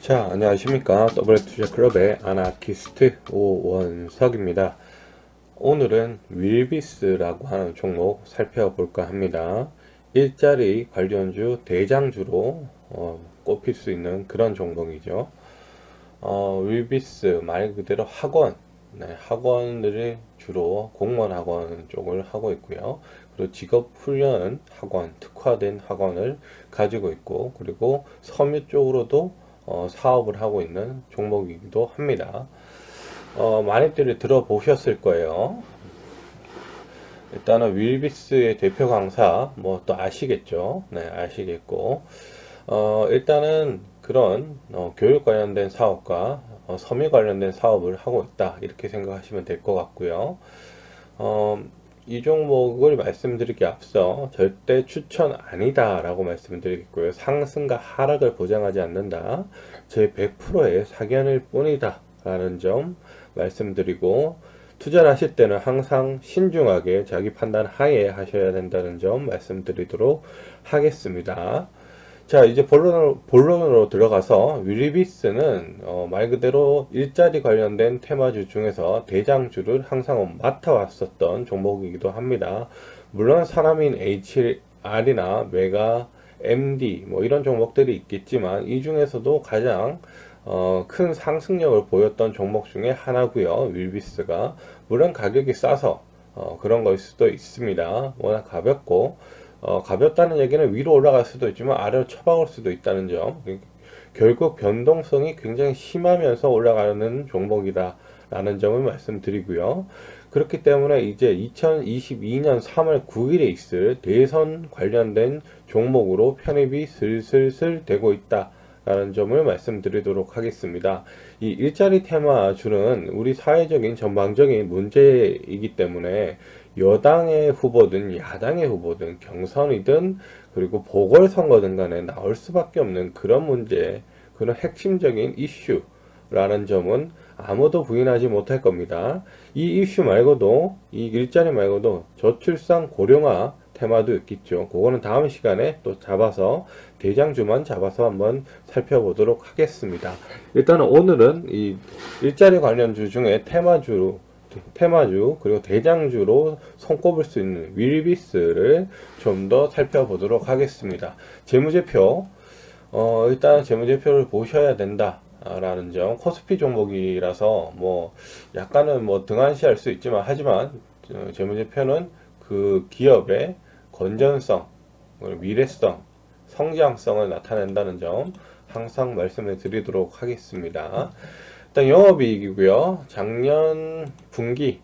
자, 안녕하십니까. 더블투자클럽의 아나키스트 오원석입니다. 오늘은 윌비스라고 하는 종목 살펴볼까 합니다. 일자리 관련주 대장주로 꼽힐 수 있는 그런 종목이죠. 윌비스 말 그대로 학원, 학원들이 주로 공무원 학원 쪽을 하고 있고요. 그리고 직업훈련 학원, 특화된 학원을 가지고 있고, 그리고 섬유 쪽으로도 사업을 하고 있는 종목이기도 합니다. 많이들 들어보셨을 거예요. 일단은 윌비스의 대표 강사 뭐 또 아시겠죠. 네, 아시겠고, 일단은 그런 교육 관련된 사업과 섬유 관련된 사업을 하고 있다, 이렇게 생각하시면 될 것 같고요. 이 종목을 말씀드리기 앞서 절대 추천 아니다 라고 말씀드리겠고요. 상승과 하락을 보장하지 않는다, 제 100%의 사견일 뿐이다 라는 점 말씀드리고, 투자를 하실 때는 항상 신중하게 자기 판단 하에 하셔야 된다는 점 말씀드리도록 하겠습니다. 자, 이제 본론으로 들어가서 윌비스는 말 그대로 일자리 관련된 테마주 중에서 대장주를 항상 맡아왔었던 종목이기도 합니다. 물론 사람인 HR이나 메가, MD 뭐 이런 종목들이 있겠지만, 이 중에서도 가장 큰 상승력을 보였던 종목 중에 하나고요. 윌비스가 물론 가격이 싸서 그런 걸 수도 있습니다. 워낙 가볍고, 가볍다는 얘기는 위로 올라갈 수도 있지만 아래로 처박을 수도 있다는 점, 결국 변동성이 굉장히 심하면서 올라가는 종목이다 라는 점을 말씀드리고요. 그렇기 때문에 이제 2022년 3월 9일에 있을 대선 관련된 종목으로 편입이 슬슬슬 되고 있다 라는 점을 말씀드리도록 하겠습니다. 이 일자리 테마주는 우리 사회적인 전반적인 문제이기 때문에 여당의 후보든 야당의 후보든 경선이든 그리고 보궐선거든 간에 나올 수밖에 없는 그런 문제, 그런 핵심적인 이슈라는 점은 아무도 부인하지 못할 겁니다. 이 이슈 말고도, 이 일자리 말고도 저출산 고령화 테마도 있겠죠. 그거는 다음 시간에 또 잡아서, 대장주만 잡아서 한번 살펴보도록 하겠습니다. 일단은 오늘은 이 일자리 관련주 중에 테마주 그리고 대장주로 손꼽을 수 있는 윌비스를 좀 더 살펴보도록 하겠습니다. 재무제표, 일단 재무제표를 보셔야 된다 라는 점. 코스피 종목이라서 뭐 약간은 뭐 등한시할 수 있지만, 하지만 재무제표는 그 기업의 건전성, 미래성, 성장성을 나타낸다는 점 항상 말씀을 드리도록 하겠습니다. 일단 영업이익이고요. 작년 분기,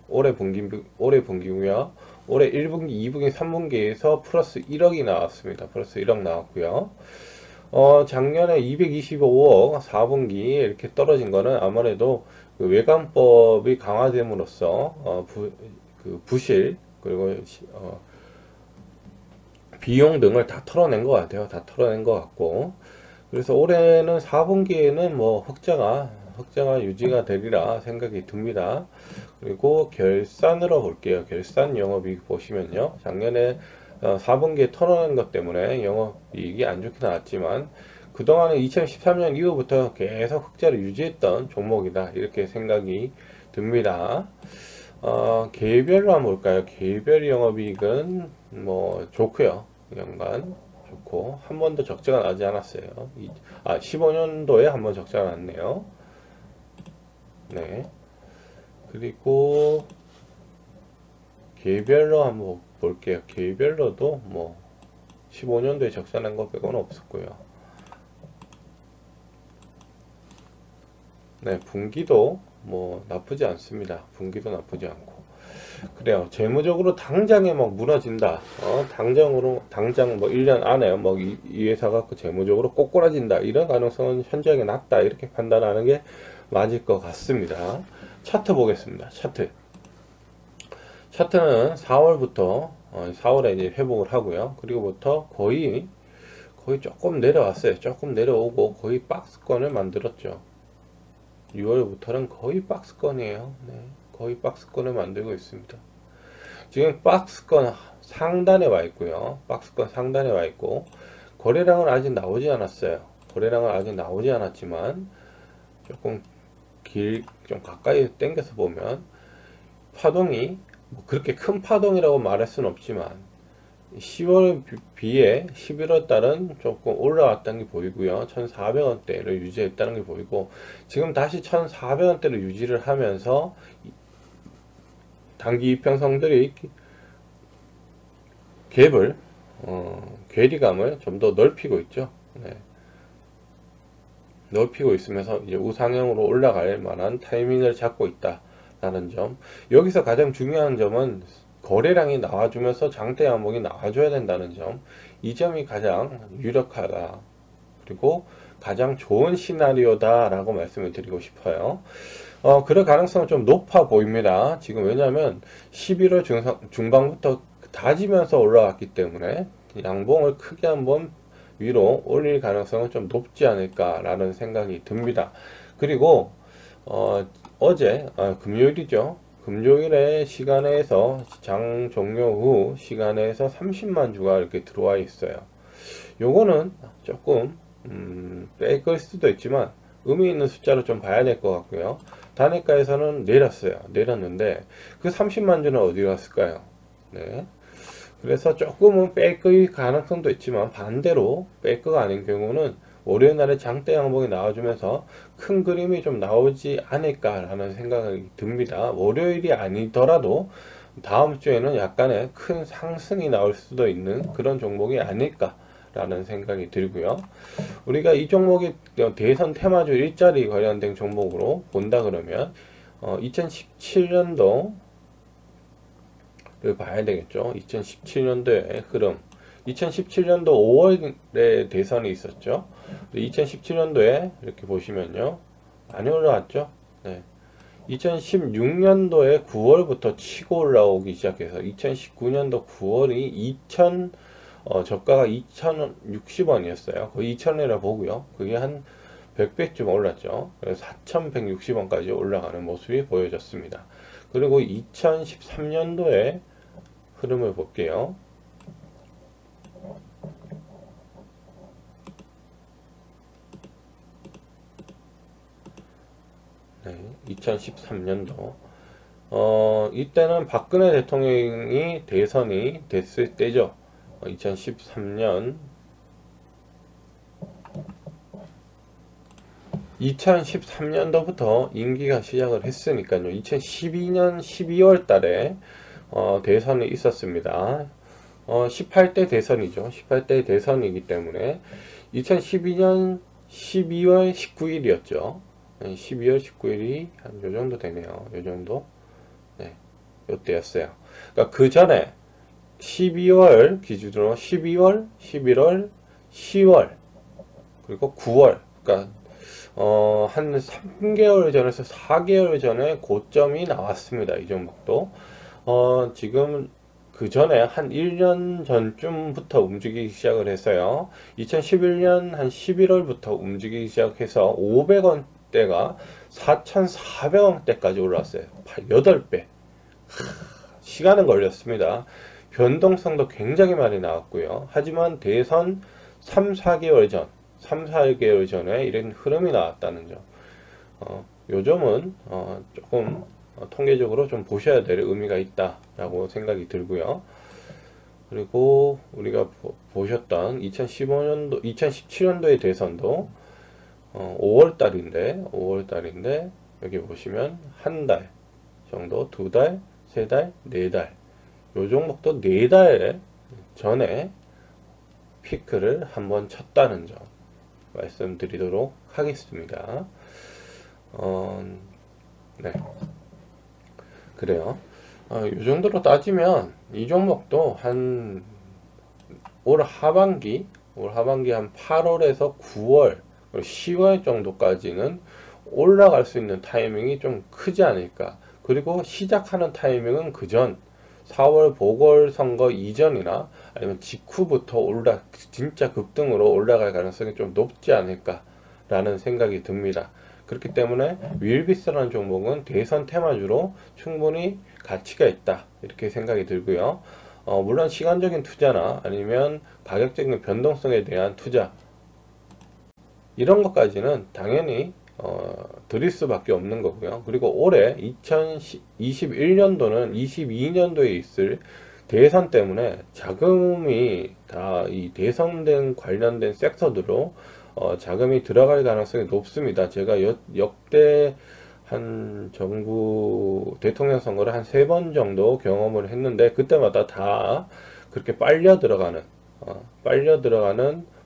올해 분기고요. 올해 1분기, 2분기, 3분기에서 플러스 1억이 나왔습니다. 플러스 1억 나왔고요. 작년에 225억, 4분기 이렇게 떨어진 거는 아무래도 그 외관법이 강화됨으로써 부실, 그리고 비용 등을 다 털어낸 것 같아요. 다 털어낸 것 같고, 그래서 올해는 4분기에는 뭐 흑자가 유지가 되리라 생각이 듭니다. 그리고 결산으로 볼게요. 결산 영업이익 보시면요, 작년에 4분기에 털어낸 것 때문에 영업이익이 안 좋게 나왔지만, 그동안은 2013년 이후부터 계속 흑자를 유지했던 종목이다, 이렇게 생각이 듭니다. 개별로 한번 볼까요? 개별 영업이익은 뭐 좋고요. 연간 좋고, 한 번도 적자가 나지 않았어요. 15년도에 한 번 적자가 났네요. 네. 그리고 개별로 한번 볼게요. 개별로도 뭐 15년도에 적자 난 거 빼고는 없었고요. 네, 분기도 뭐 나쁘지 않습니다. 분기도 나쁘지 않고. 그래요. 재무적으로 당장에 막 무너진다, 당장 뭐 1년 안에 뭐 이 회사가 그 재무적으로 꼬꾸라진다, 이런 가능성은 현저하게 낮다, 이렇게 판단하는 게 맞을 것 같습니다. 차트 보겠습니다. 차트는 4월부터 4월에 이제 회복을 하고요. 그리고부터 거의 조금 내려왔어요. 조금 내려오고 거의 박스권을 만들었죠. 6월부터는 거의 박스권이에요. 네, 거의 박스권을 만들고 있습니다. 지금 박스권 상단에 와 있고요. 박스권 상단에 와 있고, 거래량은 아직 나오지 않았어요. 거래량은 아직 나오지 않았지만 조금 좀 가까이 당겨서 보면 파동이 뭐 그렇게 큰 파동이라고 말할 수는 없지만 10월 비해 11월 달은 조금 올라왔다는 게 보이고요. 1,400원대를 유지했다는 게 보이고, 지금 다시 1,400원대를 유지를 하면서 단기 이평선들이 갭을 괴리감을 좀 더 넓히고 있죠. 네. 넓히고 있으면서 이제 우상향으로 올라갈 만한 타이밍을 잡고 있다라는 점. 여기서 가장 중요한 점은 거래량이 나와주면서 장대 양봉이 나와줘야 된다는 점. 이 점이 가장 유력하다. 그리고 가장 좋은 시나리오다 라고 말씀을 드리고 싶어요. 그럴 가능성은 좀 높아 보입니다. 지금 왜냐하면 11월 중반부터 다지면서 올라왔기 때문에 양봉을 크게 한번 위로 올릴 가능성은 좀 높지 않을까 라는 생각이 듭니다. 그리고 어제 금요일이죠. 금요일에 시간에서 장 종료 후 시간에서 30만 주가 이렇게 들어와 있어요. 요거는 조금 빼끌 수도 있지만 의미 있는 숫자로 좀 봐야 될 것 같고요. 단일가에서는 내렸는데 그 30만 주는 어디 갔을까요? 네. 그래서 조금은 빼끌 가능성도 있지만 반대로 빼끌가 아닌 경우는 월요일 날에 장대 양봉이 나와주면서 큰 그림이 좀 나오지 않을까라는 생각이 듭니다. 월요일이 아니더라도 다음 주에는 약간의 큰 상승이 나올 수도 있는 그런 종목이 아닐까라는 생각이 들고요. 우리가 이 종목이 대선 테마주 일자리 관련된 종목으로 본다 그러면 2017년도 를 봐야 되겠죠. 2017년도의 흐름. 2017년도 5월에 대선이 있었죠. 2017년도에 이렇게 보시면요. 많이 올라왔죠. 네. 2016년도에 9월부터 치고 올라오기 시작해서 2019년도 9월이 저가가 2,060원이었어요. 거의 2,000원이라 보고요. 그게 한 100배쯤 올랐죠. 그래서 4,160원까지 올라가는 모습이 보여졌습니다. 그리고 2013년도에 흐름을 볼게요. 네, 2013년도. 이때는 박근혜 대통령이 대선이 됐을 때죠. 2013년 2013년도부터 임기가 시작을 했으니까요. 2012년 12월 달에 대선이 있었습니다. 18대 대선이죠. 18대 대선이기 때문에 2012년 12월 19일이었죠. 12월 19일이 한 요 정도 되네요. 요 정도. 네. 요때였어요. 그러니까 그 전에 12월 기준으로 12월, 11월, 10월, 그리고 9월. 그러니까 한 3개월 전에서 4개월 전에 고점이 나왔습니다. 이 종목도. 지금 그 전에 한 1년 전쯤부터 움직이기 시작을 했어요. 2011년 한 11월부터 움직이기 시작해서 500원대가 4,400원대까지 올라왔어요. 8배. 시간은 걸렸습니다. 변동성도 굉장히 많이 나왔고요. 하지만 대선 3, 4개월 전에 이런 흐름이 나왔다는 점. 요 점은 조금 통계적으로 좀 보셔야 될 의미가 있다라고 생각이 들고요. 그리고 우리가 보셨던 2015년도, 2017년도의 대선도 5월달인데 여기 보시면 한 달 정도, 두 달, 세 달, 네 달. 요 종목도 네 달 전에 피크를 한번 쳤다는 점 말씀드리도록 하겠습니다. 네. 그래요. 이 정도로 따지면 이 종목도 올 하반기 한 8월에서 9월, 10월 정도까지는 올라갈 수 있는 타이밍이 좀 크지 않을까. 그리고 시작하는 타이밍은 그전 4월 보궐선거 이전이나 아니면 직후부터 진짜 급등으로 올라갈 가능성이 좀 높지 않을까 라는 생각이 듭니다. 그렇기 때문에 윌비스라는 종목은 대선 테마주로 충분히 가치가 있다 이렇게 생각이 들고요. 물론 시간적인 투자나 아니면 가격적인 변동성에 대한 투자, 이런 것까지는 당연히 드릴 수밖에 없는 거고요. 그리고 올해 2021년도는 22년도에 있을 대선 때문에 자금이 다 이 대선된 관련된 섹터들로 자금이 들어갈 가능성이 높습니다. 제가 역대 한 정부 대통령 선거를 한 3번 정도 경험을 했는데 그때마다 다 그렇게 빨려 들어가는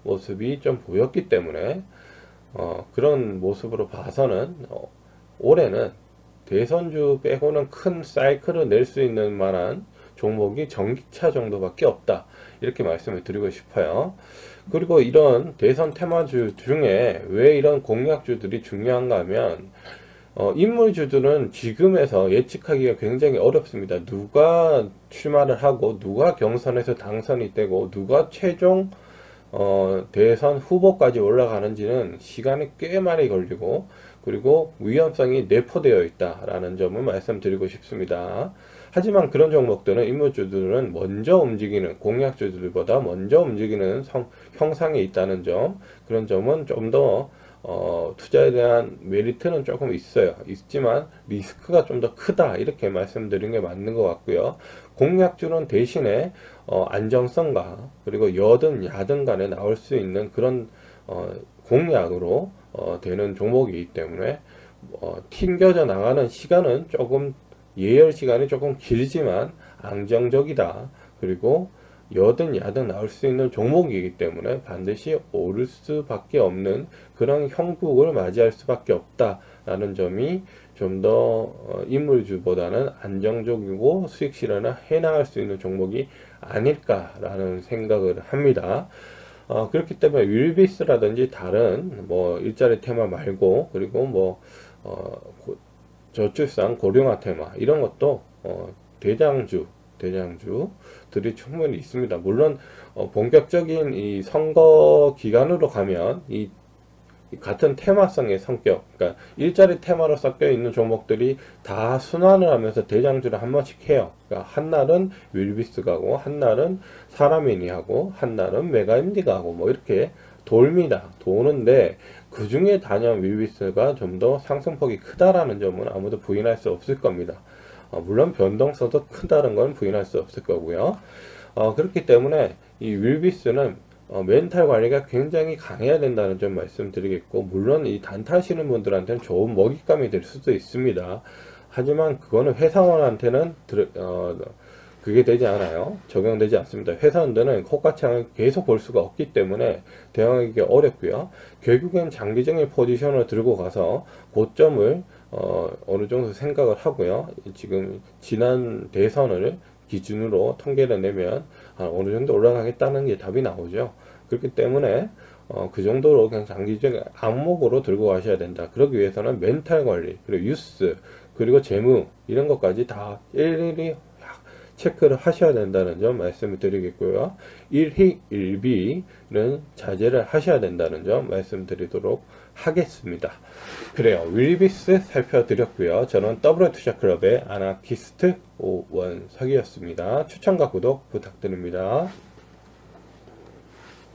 모습이 좀 보였기 때문에 그런 모습으로 봐서는 올해는 대선주 빼고는 큰 사이클을 낼 수 있는 만한 종목이 전기차 정도밖에 없다. 이렇게 말씀을 드리고 싶어요. 그리고 이런 대선 테마주 중에 왜 이런 공약주들이 중요한가 하면 인물주들은 지금에서 예측하기가 굉장히 어렵습니다. 누가 출마를 하고 누가 경선에서 당선이 되고 누가 최종 대선 후보까지 올라가는지는 시간이 꽤 많이 걸리고 그리고 위험성이 내포되어 있다라는 점을 말씀드리고 싶습니다. 하지만 그런 종목들은 인물주들은 먼저 움직이는 공약주들보다 먼저 움직이는 형상에 있다는 점, 그런 점은 좀 더 투자에 대한 메리트는 조금 있지만 리스크가 좀 더 크다 이렇게 말씀드린 게 맞는 것 같고요. 공약주는 대신에 안정성과 그리고 여든 야든 간에 나올 수 있는 그런 공약으로 되는 종목이기 때문에 튕겨져 나가는 시간은 조금 예열 시간이 조금 길지만 안정적이다. 그리고 여든 야든 나올 수 있는 종목이기 때문에 반드시 오를 수밖에 없는 그런 형국을 맞이할 수밖에 없다라는 점이 좀 더 인물주보다는 안정적이고 수익 실현을 해나갈 수 있는 종목이 아닐까라는 생각을 합니다. 그렇기 때문에 윌비스라든지 다른 뭐 일자리 테마 말고 그리고 뭐 저출산 고령화 테마 이런 것도 대장주들이 충분히 있습니다. 물론 본격적인 이 선거 기간으로 가면 이 같은 테마성의 성격, 그러니까 일자리 테마로 섞여 있는 종목들이 다 순환을 하면서 대장주를 한 번씩 해요. 그러니까 한 날은 윌비스 가고, 한 날은 사라미니 하고, 한 날은 메가임디가 하고, 뭐 이렇게 돌니다. 도는데 그 중에 단연 윌비스가 좀 더 상승폭이 크다라는 점은 아무도 부인할 수 없을 겁니다. 물론 변동성도 크다는 건 부인할 수 없을 거고요. 그렇기 때문에 이 윌비스는 멘탈 관리가 굉장히 강해야 된다는 점 말씀드리겠고, 물론 이 단타 하시는 분들한테는 좋은 먹잇감이 될 수도 있습니다. 하지만 그거는 회사원한테는 그게 되지 않아요. 적용되지 않습니다. 회사원들은 호가창을 계속 볼 수가 없기 때문에 대응하기 어렵고요. 결국엔 장기적인 포지션을 들고 가서 고점을 어느 정도 생각을 하고요. 지금 지난 대선을 기준으로 통계를 내면 어느 정도 올라가겠다는 게 답이 나오죠. 그렇기 때문에 그 정도로 그냥 장기적 안목으로 들고 가셔야 된다. 그러기 위해서는 멘탈 관리, 그리고 뉴스, 그리고 재무 이런 것까지 다 일일이 체크를 하셔야 된다는 점 말씀을 드리겠고요. 일희 일비는 자제를 하셔야 된다는 점 말씀드리도록 하겠습니다. 그래요. 윌비스 살펴드렸고요. 저는 WTC클럽의 아나키스트 오원석이었습니다. 추천과 구독 부탁드립니다.